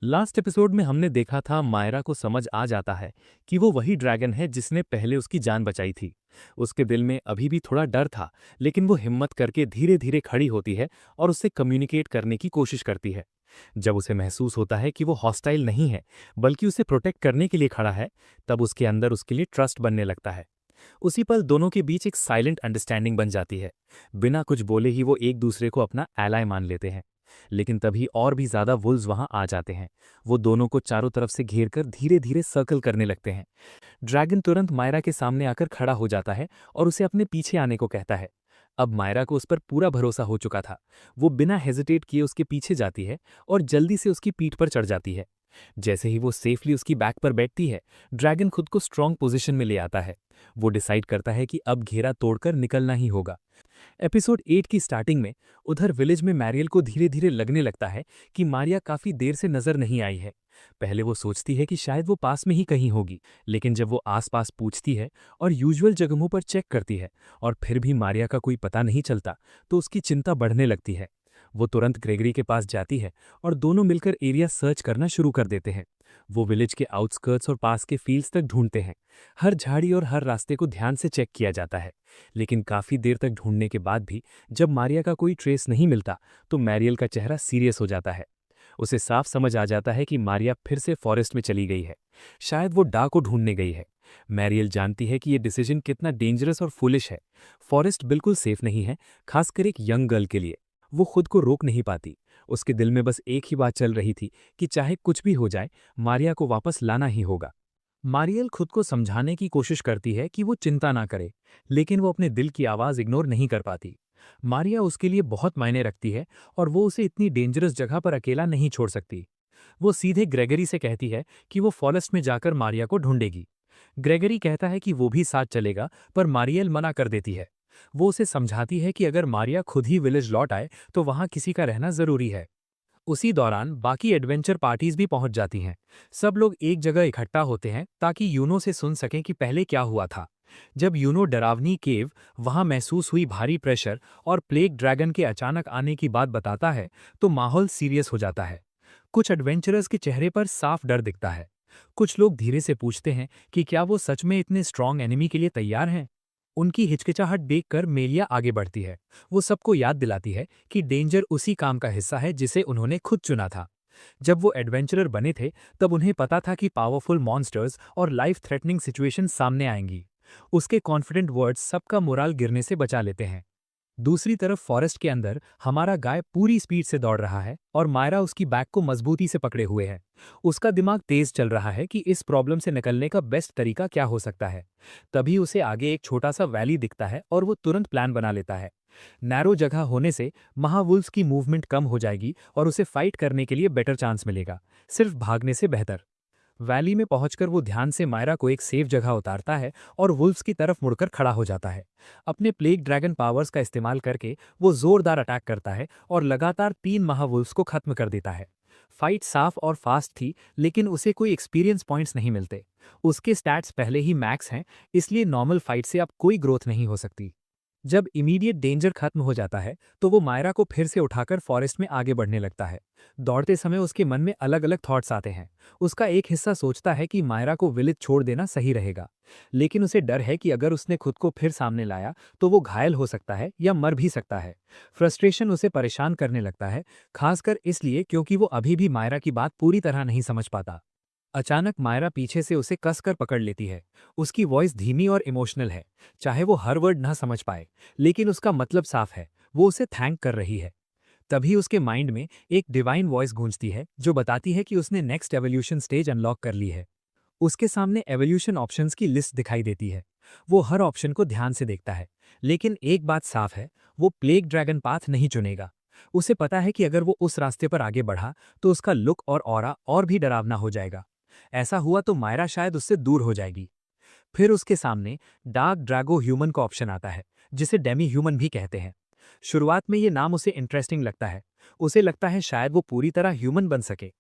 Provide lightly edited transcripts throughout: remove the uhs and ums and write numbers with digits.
Last episode में हमने देखा था मायरा को समझ आ जाता है कि वो वही ड्रैगन है जिसने पहले उसकी जान बचाई थी। उसके दिल में अभी भी थोड़ा डर था, लेकिन वो हिम्मत करके धीरे धीरे खड़ी होती है और उससे कम्युनिकेट करने की कोशिश करती है। जब उसे महसूस होता है कि वो हॉस्टाइल नहीं है, बल्कि उसे प्रोटेक्ट करने के लिए खड़ा है, तब उसके अंदर उसके लिए ट्रस्ट बनने लगता है। उसी पल दोनों के बीच एक साइलेंट अंडरस्टैंडिंग बन जाती है। बिना कुछ बोले ही वो एक दूसरे को अपना एलाय मान लेते हैं। लेकिन तभी और भी ज्यादा वुल्व्स वहां आ जाते हैं। वो दोनों को चारों तरफ से घेर कर धीरे धीरे सर्कल करने लगते हैं। ड्रैगन तुरंत मायरा के सामने आकर खड़ा हो जाता है और उसे अपने पीछे आने को कहता है। अब मायरा को उस पर पूरा भरोसा हो चुका था। वो बिना हेजिटेट किए उसके पीछे जाती है और जल्दी से उसकी पीठ पर चढ़ जाती है। जैसे ही वो सेफली उसकी बैक पर बैठती है, ड्रैगन खुद को स्ट्रांग पोजीशन में ले आता है। वो डिसाइड करता है कि अब घेरा तोड़कर निकलना ही होगा। एपिसोड 8 की स्टार्टिंग में उधर विलेज में मैरियल को धीरे धीरे लगने लगता है कि मारिया काफी देर से नजर नहीं आई है। पहले वो सोचती है कि शायद वो पास में ही कहीं होगी, लेकिन जब वो आसपास पूछती है और यूजुअल जगहों पर चेक करती है और फिर भी मारिया का कोई पता नहीं चलता, तो उसकी चिंता बढ़ने लगती है। वो तुरंत ग्रेगरी के पास जाती है और दोनों मिलकर एरिया सर्च करना शुरू कर देते हैं। वो विलेज के आउटस्कर्ट्स और पास के फील्ड्स तक ढूंढते हैं। हर झाड़ी और हर रास्ते को ध्यान से चेक किया जाता है, लेकिन काफी देर तक ढूंढने के बाद भी जब मारिया का कोई ट्रेस नहीं मिलता, तो मैरियल का चेहरा सीरियस हो जाता है। उसे साफ समझ आ जाता है कि मारिया फिर से फॉरेस्ट में चली गई है। शायद वो डा को ढूंढने गई है। मैरियल जानती है कि ये डिसीजन कितना डेंजरस और फुलिश है। फॉरेस्ट बिल्कुल सेफ नहीं है, खासकर एक यंग गर्ल के लिए। वो खुद को रोक नहीं पाती। उसके दिल में बस एक ही बात चल रही थी कि चाहे कुछ भी हो जाए, मारिया को वापस लाना ही होगा। मारियल खुद को समझाने की कोशिश करती है कि वो चिंता ना करे, लेकिन वो अपने दिल की आवाज इग्नोर नहीं कर पाती। मारिया उसके लिए बहुत मायने रखती है और वो उसे इतनी डेंजरस जगह पर अकेला नहीं छोड़ सकती। वो सीधे ग्रेगरी से कहती है कि वो फॉरेस्ट में जाकर मारिया को ढूंढेगी। ग्रेगरी कहता है कि वो भी साथ चलेगा, पर मारियल मना कर देती है। वो उसे समझाती है कि अगर मारिया खुद ही विलेज लौट आए तो वहां किसी का रहना जरूरी है। उसी दौरान बाकी एडवेंचर पार्टीज भी पहुंच जाती हैं। सब लोग एक जगह इकट्ठा होते हैं ताकि यूनो से सुन सकें कि पहले क्या हुआ था। जब यूनो डरावनी केव, वहां महसूस हुई भारी प्रेशर और प्लेग ड्रैगन के अचानक आने की बात बताता है, तो माहौल सीरियस हो जाता है। कुछ एडवेंचरर्स के चेहरे पर साफ डर दिखता है। कुछ लोग धीरे से पूछते हैं कि क्या वो सच में इतने स्ट्रांग एनिमी के लिए तैयार हैं। उनकी हिचकिचाहट देखकर मेलिया आगे बढ़ती है। वो सबको याद दिलाती है कि डेंजर उसी काम का हिस्सा है जिसे उन्होंने खुद चुना था। जब वो एडवेंचरर बने थे, तब उन्हें पता था कि पावरफुल मॉन्स्टर्स और लाइफ थ्रेटनिंग सिचुएशन सामने आएंगी। उसके कॉन्फिडेंट वर्ड्स सबका मोराल गिरने से बचा लेते हैं। दूसरी तरफ फॉरेस्ट के अंदर हमारा गाय पूरी स्पीड से दौड़ रहा है और मायरा उसकी बैक को मजबूती से पकड़े हुए है। उसका दिमाग तेज चल रहा है कि इस प्रॉब्लम से निकलने का बेस्ट तरीका क्या हो सकता है। तभी उसे आगे एक छोटा सा वैली दिखता है और वो तुरंत प्लान बना लेता है। नैरो जगह होने से महावुल्फ्स की मूवमेंट कम हो जाएगी और उसे फाइट करने के लिए बेटर चांस मिलेगा, सिर्फ भागने से बेहतर। वैली में पहुंचकर वो ध्यान से मायरा को एक सेफ जगह उतारता है और वुल्फ्स की तरफ मुड़कर खड़ा हो जाता है। अपने प्लेग ड्रैगन पावर्स का इस्तेमाल करके वो जोरदार अटैक करता है और लगातार 3 महावुल्फ्स को खत्म कर देता है। फाइट साफ और फास्ट थी, लेकिन उसे कोई एक्सपीरियंस पॉइंट्स नहीं मिलते। उसके स्टैट्स पहले ही मैक्स हैं, इसलिए नॉर्मल फाइट से अब कोई ग्रोथ नहीं हो सकती। जब इमीडिएट डेंजर खत्म हो जाता है, तो वो मायरा को फिर से उठाकर फॉरेस्ट में आगे बढ़ने लगता है। दौड़ते समय उसके मन में अलग अलग थॉट्स आते हैं। उसका एक हिस्सा सोचता है कि मायरा को विलेज छोड़ देना सही रहेगा, लेकिन उसे डर है कि अगर उसने खुद को फिर सामने लाया तो वो घायल हो सकता है या मर भी सकता है। फ्रस्ट्रेशन उसे परेशान करने लगता है, खासकर इसलिए क्योंकि वो अभी भी मायरा की बात पूरी तरह नहीं समझ पाता। अचानक मायरा पीछे से उसे कसकर पकड़ लेती है। उसकी वॉइस धीमी और इमोशनल है। चाहे वो हर वर्ड ना समझ पाए, लेकिन उसका मतलब साफ है, वो उसे थैंक कर रही है। तभी उसके माइंड में एक डिवाइन वॉइस गूंजती है जो बताती है कि उसने नेक्स्ट एवोल्यूशन स्टेज अनलॉक कर ली है। उसके सामने एवोल्यूशन ऑप्शंस की लिस्ट दिखाई देती है। वो हर ऑप्शन को ध्यान से देखता है, लेकिन एक बात साफ है, वो प्लेग ड्रैगन पाथ नहीं चुनेगा। उसे पता है कि अगर वो उस रास्ते पर आगे बढ़ा तो उसका लुक और ऑरा और भी डरावना हो जाएगा। ऐसा हुआ तो मायरा शायद उससे दूर हो जाएगी। फिर उसके सामने डार्क ड्रैगो ह्यूमन का ऑप्शन आता है, जिसे डेमी ह्यूमन भी कहते हैं। शुरुआत में ये नाम उसे इंटरेस्टिंग लगता है। उसे लगता है शायद वो पूरी तरह ह्यूमन बन सके।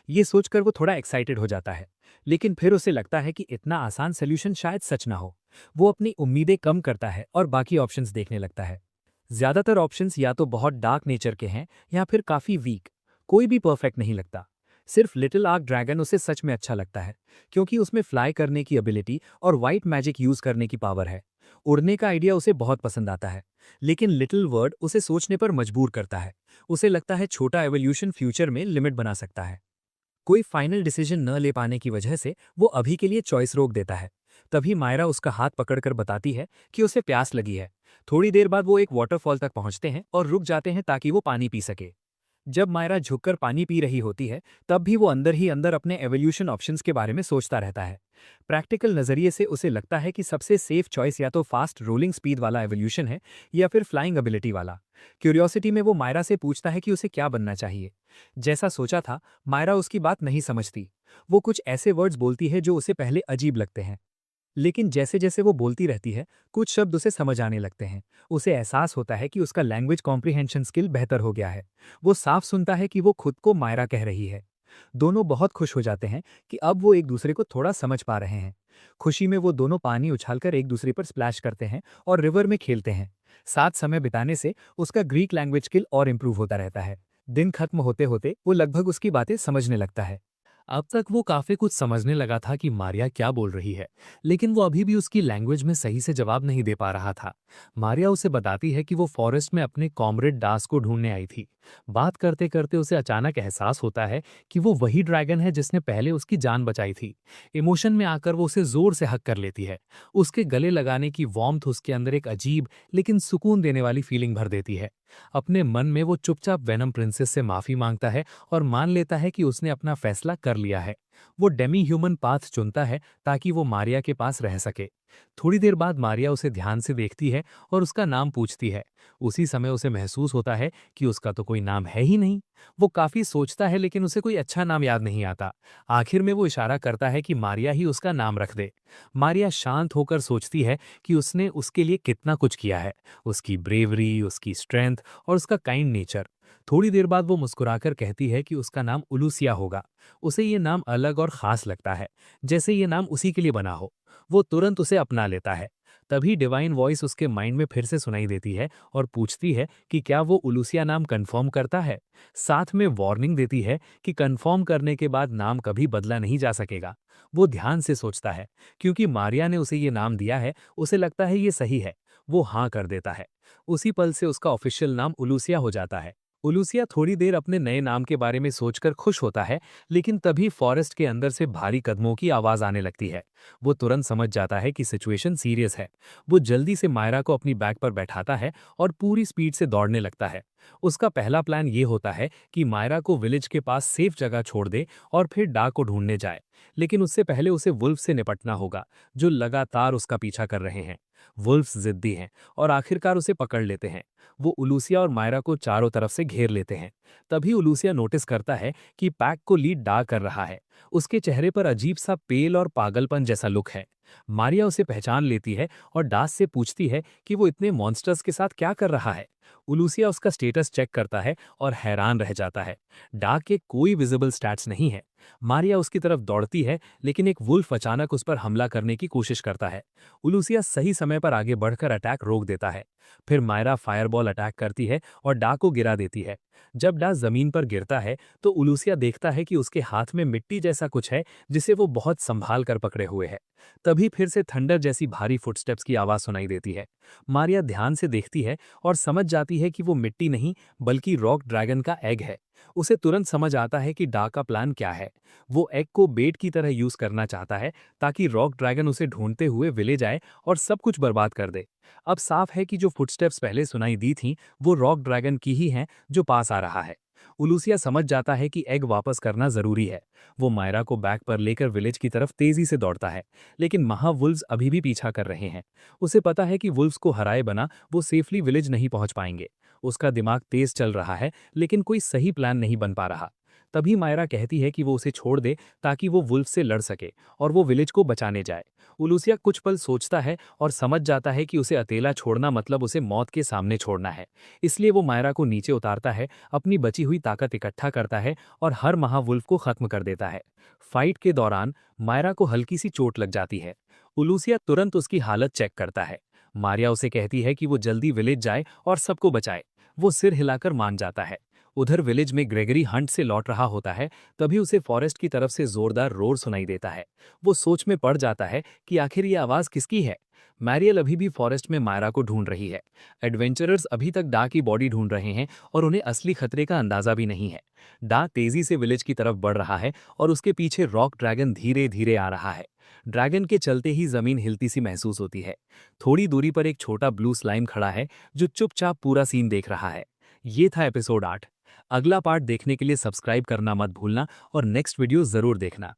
ये सोचकर वो थोड़ा एक्साइटेड हो जाता है, लेकिन फिर उसे लगता है कि इतना आसान सोल्यूशन शायद सच ना हो। वो अपनी उम्मीदें कम करता है और बाकी ऑप्शंस देखने लगता है। ज्यादातर ऑप्शंस या तो बहुत डार्क नेचर के हैं या फिर काफी वीक। कोई भी परफेक्ट नहीं लगता। सिर्फ लिटिल आर्क ड्रैगन उसे सच में अच्छा लगता है, क्योंकि उसमें फ्लाई करने की एबिलिटी और वाइट मैजिक यूज करने की पावर है। उड़ने का आइडिया उसे बहुत पसंद आता है, लेकिन लिटिल वर्ड उसे सोचने पर मजबूर करता है। उसे लगता है छोटा एवोल्यूशन फ्यूचर में लिमिट बना सकता है। कोई फाइनल डिसीजन न ले पाने की वजह से वो अभी के लिए चॉइस रोक देता है। तभी मायरा उसका हाथ पकड़कर बताती है कि उसे प्यास लगी है। थोड़ी देर बाद वो एक वाटरफॉल तक पहुंचते हैं और रुक जाते हैं ताकि वो पानी पी सके। जब मायरा झुककर पानी पी रही होती है, तब भी वो अंदर ही अंदर अपने एवोल्यूशन ऑप्शंस के बारे में सोचता रहता है। प्रैक्टिकल नजरिए से उसे लगता है कि सबसे सेफ चॉइस या तो फास्ट रोलिंग स्पीड वाला एवोल्यूशन है या फिर फ्लाइंग एबिलिटी वाला। क्यूरियोसिटी में वो मायरा से पूछता है कि उसे क्या बनना चाहिए। जैसा सोचा था, मायरा उसकी बात नहीं समझती। वो कुछ ऐसे वर्ड्स बोलती है जो उसे पहले अजीब लगते हैं, लेकिन जैसे जैसे वो बोलती रहती है, कुछ शब्द उसे समझ आने लगते हैं। उसे एहसास होता है कि उसका लैंग्वेज कॉम्प्रिहेंशन स्किल बेहतर हो गया है। वो साफ सुनता है कि वो खुद को मायरा कह रही है। दोनों बहुत खुश हो जाते हैं कि अब वो एक दूसरे को थोड़ा समझ पा रहे हैं। खुशी में वो दोनों पानी उछालकर एक दूसरे पर स्प्लैश करते हैं और रिवर में खेलते हैं। साथ समय बिताने से उसका ग्रीक लैंग्वेज स्किल और इम्प्रूव होता रहता है। दिन खत्म होते होते वो लगभग उसकी बातें समझने लगता है। अब तक वो काफी कुछ समझने लगा था कि मारिया क्या बोल रही है, लेकिन वो अभी भी उसकी लैंग्वेज में सही से जवाब नहीं दे पा रहा था। मारिया उसे बताती है कि वो फॉरेस्ट में अपने कॉमरेड डास को ढूंढने आई थी। बात करते करते उसे अचानक एहसास होता है कि वो वही ड्रैगन है जिसने पहले उसकी जान बचाई थी। इमोशन में आकर वो उसे जोर से हक कर लेती है। उसके गले लगाने की वार्मथ उसके अंदर एक अजीब लेकिन सुकून देने वाली फीलिंग भर देती है। अपने मन में वो चुपचाप वेनम प्रिंसेस से माफी मांगता है और मान लेता है कि उसने अपना फैसला कर लिया है। वो डेमी ह्यूमन पाथ चुनता है ताकि वो मारिया के पास रह सके। थोड़ी देर बाद मारिया उसे ध्यान से देखती है और उसका नाम पूछती है। उसी समय उसे महसूस होता है कि उसका तो कोई नाम है ही नहीं। वो काफी सोचता है, लेकिन उसे कोई अच्छा नाम याद नहीं आता। आखिर में वो इशारा करता है कि मारिया ही उसका नाम रख दे। मारिया शांत होकर सोचती है कि उसने उसके लिए कितना कुछ किया है, उसकी ब्रेवरी, उसकी स्ट्रेंथ और उसका काइंड नेचर। थोड़ी देर बाद वो मुस्कुराकर कहती है कि उसका नाम उलूसिया होगा। उसे ये नाम अलग और खास लगता है, जैसे ये नाम उसी के लिए बना हो। वो तुरंत उसे अपना लेता है। तभी डिवाइन वॉइस उसके माइंड में फिर से सुनाई देती है और पूछती है कि क्या वो उलूसिया नाम कंफर्म करता है। साथ में वार्निंग देती है कि कंफर्म करने के बाद नाम कभी बदला नहीं जा सकेगा। वो ध्यान से सोचता है, क्योंकि मारिया ने उसे ये नाम दिया है, उसे लगता है ये सही है। वो हाँ कर देता है। उसी पल से उसका ऑफिशियल नाम उलूसिया हो जाता है। उलूसिया थोड़ी देर अपने नए नाम के बारे में सोचकर खुश होता है, लेकिन तभी फॉरेस्ट के अंदर से भारी कदमों की आवाज आने लगती है। वो तुरंत समझ जाता है कि सिचुएशन सीरियस है। वो जल्दी से मायरा को अपनी बैक पर बैठाता है और पूरी स्पीड से दौड़ने लगता है। उसका पहला प्लान ये होता है कि मायरा को विलेज के पास सेफ जगह छोड़ दे और फिर डा को ढूंढने जाए। लेकिन उससे पहले उसे वुल्फ से निपटना होगा, जो लगातार उसका पीछा कर रहे हैं। वुल्फ्स जिद्दी हैं और आखिरकार उसे पकड़ लेते हैं। वो उलूसिया और मायरा को चारों तरफ से घेर लेते हैं। तभी उलूसिया नोटिस करता है कि पैक को लीड डा कर रहा है। उसके चेहरे पर अजीब सा पेल और पागलपन जैसा लुक है। मारिया उसे पहचान लेती है और डास से पूछती है कि वो इतने मॉन्स्टर्स के साथ क्या कर रहा है। उलूसिया उसका स्टेटस चेक करता है और हैरान रह जाता है। डा के कोई विजिबल स्टैट्स नहीं है। मारिया उसकी तरफ दौड़ती है, लेकिन एक वुल्फ अचानक उस पर हमला करने की कोशिश करता है। उलूसिया सही समय पर आगे बढ़कर अटैक रोक देता है। फिर मायरा फायरबॉल अटैक करती है और डा को गिरा देती है। जब डा जमीन पर गिरता है तो उलूसिया देखता है कि उसके हाथ में मिट्टी जैसा कुछ है, जिसे वो बहुत संभाल कर पकड़े हुए है। तभी फिर से थंडर जैसी भारी फुटस्टेप्स की आवाज सुनाई देती है। मारिया ध्यान से देखती है और समझ जाती है कि वो मिट्टी नहीं, बल्कि रॉक ड्रैगन का एग है। उसे तुरंत समझ आता है कि डा का प्लान क्या है। वो एग को बेट की तरह यूज करना चाहता है, ताकि रॉक ड्रैगन उसे ढूंढते हुए विलेज आए और सब कुछ बर्बाद कर दे। अब साफ है कि जो फुटस्टेप्स पहले सुनाई दी थीं, वो रॉक ड्रैगन की ही हैं जो पास आ रहा है। उलूसिया समझ जाता है कि एग वापस करना जरूरी है। वो मायरा को बैक पर लेकर विलेज की तरफ तेजी से दौड़ता है, लेकिन महावुल्व्स अभी भी पीछा कर रहे हैं। उसे पता है कि वुल्व्स को हराए बना वो सेफली विलेज नहीं पहुंच पाएंगे। उसका दिमाग तेज चल रहा है, लेकिन कोई सही प्लान नहीं बन पा रहा। तभी मायरा कहती है कि वो उसे छोड़ दे ताकि वो वुल्फ से लड़ सके और वो विलेज को बचाने जाए। उलूसिया कुछ पल सोचता है और समझ जाता है कि उसे अकेला छोड़ना मतलब उसे मौत के सामने छोड़ना है। इसलिए वो मायरा को नीचे उतारता है, अपनी बची हुई ताकत इकट्ठा करता है और हर महावुल्फ को खत्म कर देता है। फाइट के दौरान मायरा को हल्की सी चोट लग जाती है। उलूसिया तुरंत उसकी हालत चेक करता है। मारिया उसे कहती है कि वो जल्दी विलेज जाए और सबको बचाए। वो सिर हिलाकर मान जाता है। उधर विलेज में ग्रेगरी हंट से लौट रहा होता है, तभी उसे फॉरेस्ट की तरफ से जोरदार रोर सुनाई देता है। वो सोच में पड़ जाता है कि आखिर ये आवाज किसकी है। मैरियल अभी भी फॉरेस्ट में मायरा को ढूंढ रही है। एडवेंचरर्स अभी तक डा की बॉडी ढूंढ रहे हैं और उन्हें असली खतरे का अंदाजा भी नहीं है। डा तेजी से विलेज की तरफ बढ़ रहा है और उसके पीछे रॉक ड्रैगन धीरे धीरे आ रहा है। ड्रैगन के चलते ही जमीन हिलती सी महसूस होती है। थोड़ी दूरी पर एक छोटा ब्लू स्लाइम खड़ा है जो चुपचाप पूरा सीन देख रहा है। ये था एपिसोड 8। अगला पार्ट देखने के लिए सब्सक्राइब करना मत भूलना और नेक्स्ट वीडियो जरूर देखना।